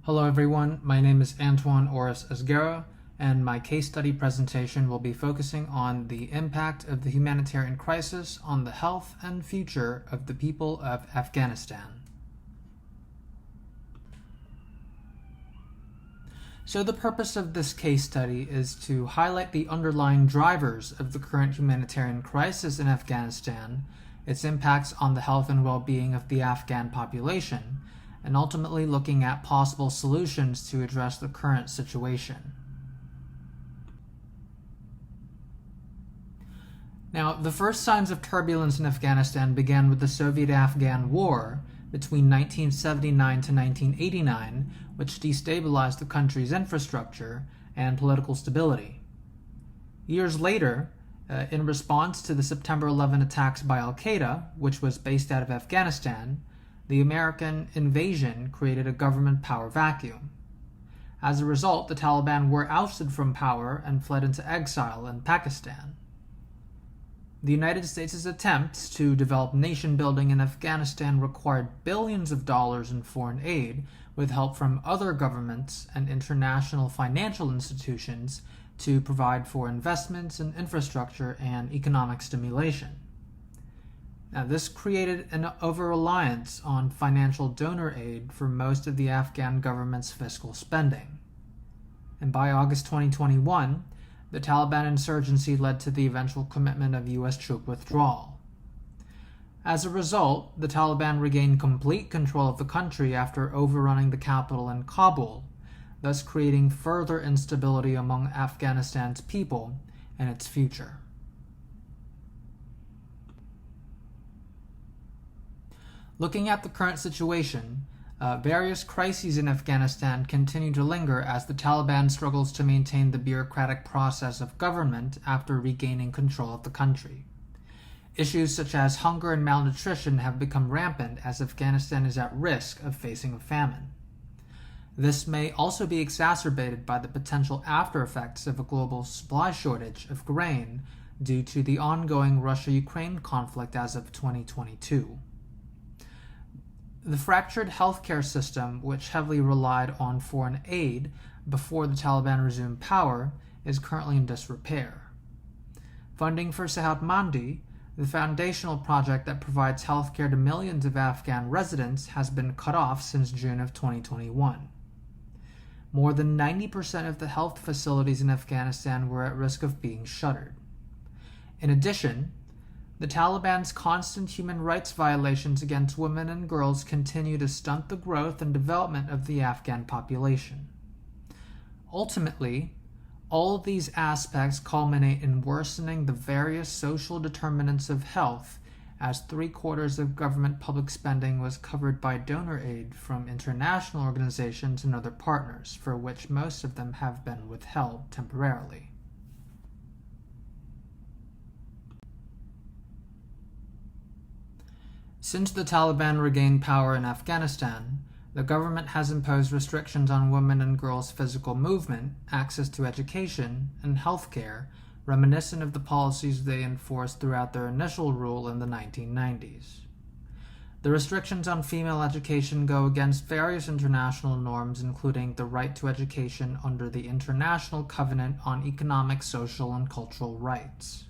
Hello everyone, my name is Antoine Oris Esguerra, and my case study presentation will be focusing on the impact of the humanitarian crisis on the health and future of the people of Afghanistan. So the purpose of this case study is to highlight the underlying drivers of the current humanitarian crisis in Afghanistan, its impacts on the health and well-being of the Afghan population, and ultimately looking at possible solutions to address the current situation. Now, the first signs of turbulence in Afghanistan began with the Soviet-Afghan War between 1979 to 1989, which destabilized the country's infrastructure and political stability. Years later, in response to the September 11 attacks by Al-Qaeda, which was based out of Afghanistan, the American invasion created a government power vacuum. As a result, the Taliban were ousted from power and fled into exile in Pakistan. The United States' attempts to develop nation-building in Afghanistan required billions of dollars in foreign aid with help from other governments and international financial institutions to provide for investments in infrastructure and economic stimulation. Now, this created an over-reliance on financial donor aid for most of the Afghan government's fiscal spending. And by August 2021, the Taliban insurgency led to the eventual commitment of U.S. troop withdrawal. As a result, the Taliban regained complete control of the country after overrunning the capital in Kabul, thus creating further instability among Afghanistan's people and its future. Looking at the current situation, various crises in Afghanistan continue to linger as the Taliban struggles to maintain the bureaucratic process of government after regaining control of the country. Issues such as hunger and malnutrition have become rampant as Afghanistan is at risk of facing a famine. This may also be exacerbated by the potential after-effects of a global supply shortage of grain due to the ongoing Russia-Ukraine conflict as of 2022. The fractured healthcare system, which heavily relied on foreign aid before the Taliban resumed power, is currently in disrepair. Funding for Sehat Mandi, the foundational project that provides healthcare to millions of Afghan residents, has been cut off since June of 2021. More than 90% of the health facilities in Afghanistan were at risk of being shuttered. In addition, the Taliban's constant human rights violations against women and girls continue to stunt the growth and development of the Afghan population. Ultimately, all of these aspects culminate in worsening the various social determinants of health, as 3/4 of government public spending was covered by donor aid from international organizations and other partners, for which most of them have been withheld temporarily. Since the Taliban regained power in Afghanistan, the government has imposed restrictions on women and girls' physical movement, access to education, and health care, reminiscent of the policies they enforced throughout their initial rule in the 1990s. The restrictions on female education go against various international norms, including the right to education under the International Covenant on Economic, Social, and Cultural Rights.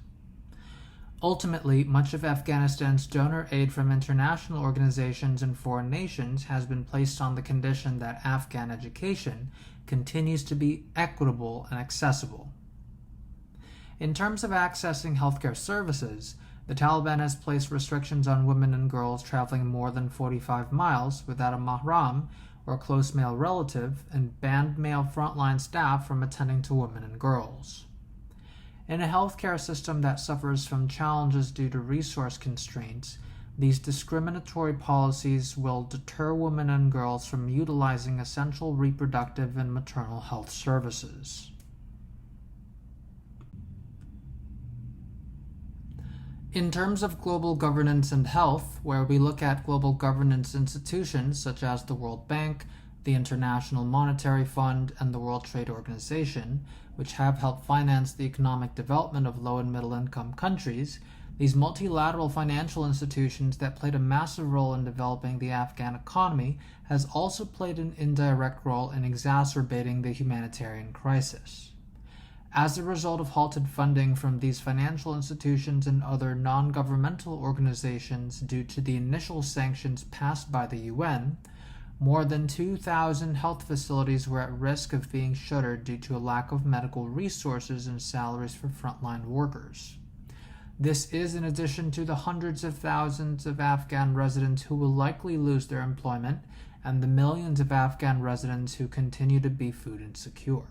Ultimately, much of Afghanistan's donor aid from international organizations and foreign nations has been placed on the condition that Afghan education continues to be equitable and accessible. In terms of accessing healthcare services, the Taliban has placed restrictions on women and girls traveling more than 45 miles without a mahram or close male relative, and banned male frontline staff from attending to women and girls. In a healthcare system that suffers from challenges due to resource constraints, these discriminatory policies will deter women and girls from utilizing essential reproductive and maternal health services. In terms of global governance and health, where we look at global governance institutions such as the World Bank, the International Monetary Fund, and the World Trade Organization, which have helped finance the economic development of low and middle income countries, These multilateral financial institutions that played a massive role in developing the Afghan economy has also played an indirect role in exacerbating the humanitarian crisis. As a result of halted funding from these financial institutions and other non-governmental organizations due to the initial sanctions passed by the UN, more than 2,000 health facilities were at risk of being shuttered due to a lack of medical resources and salaries for frontline workers. This is in addition to the hundreds of thousands of Afghan residents who will likely lose their employment and the millions of Afghan residents who continue to be food insecure.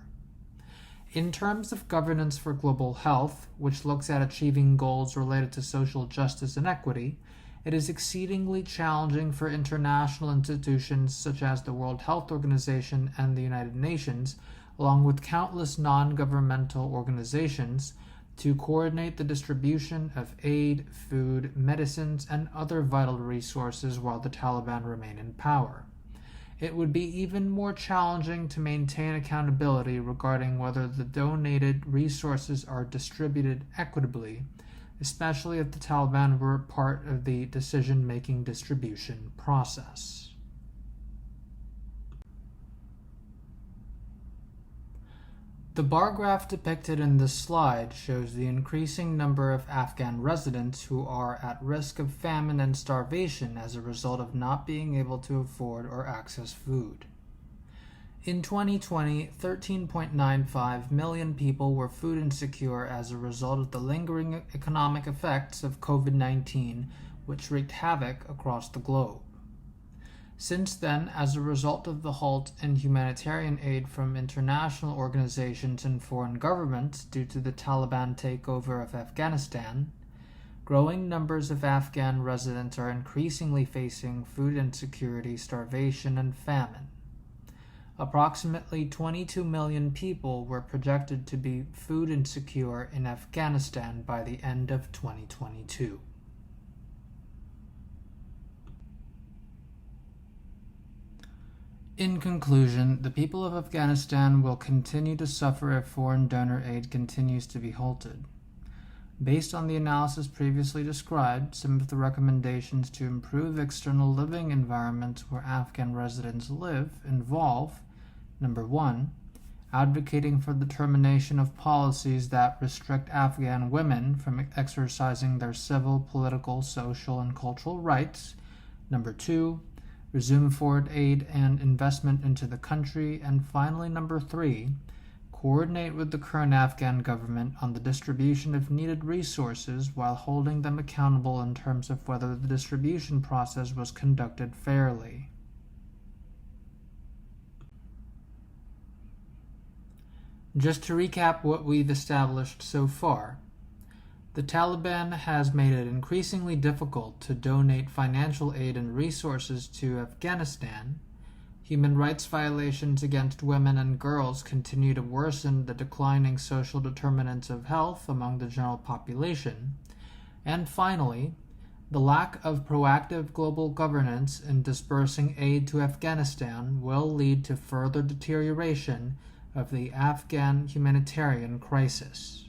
In terms of governance for global health, which looks at achieving goals related to social justice and equity, it is exceedingly challenging for international institutions such as the World Health Organization and the United Nations, along with countless non-governmental organizations, to coordinate the distribution of aid, food, medicines, and other vital resources while the Taliban remain in power. It would be even more challenging to maintain accountability regarding whether the donated resources are distributed equitably, especially if the Taliban were part of the decision-making distribution process. The bar graph depicted in this slide shows the increasing number of Afghan residents who are at risk of famine and starvation as a result of not being able to afford or access food. In 2020, 13.95 million people were food insecure as a result of the lingering economic effects of COVID-19, which wreaked havoc across the globe. Since then, as a result of the halt in humanitarian aid from international organizations and foreign governments due to the Taliban takeover of Afghanistan, growing numbers of Afghan residents are increasingly facing food insecurity, starvation, and famine. Approximately 22 million people were projected to be food insecure in Afghanistan by the end of 2022. In conclusion, the people of Afghanistan will continue to suffer if foreign donor aid continues to be halted. Based on the analysis previously described, some of the recommendations to improve external living environments where Afghan residents live involve: number 1, advocating for the termination of policies that restrict Afghan women from exercising their civil, political, social, and cultural rights; number 2, resume foreign aid and investment into the country; and finally, number 3, coordinate with the current Afghan government on the distribution of needed resources while holding them accountable in terms of whether the distribution process was conducted fairly. Just to recap what we've established so far, the Taliban has made it increasingly difficult to donate financial aid and resources to Afghanistan. Human rights violations against women and girls continue to worsen the declining social determinants of health among the general population. And finally, the lack of proactive global governance in dispersing aid to Afghanistan will lead to further deterioration of the Afghan humanitarian crisis.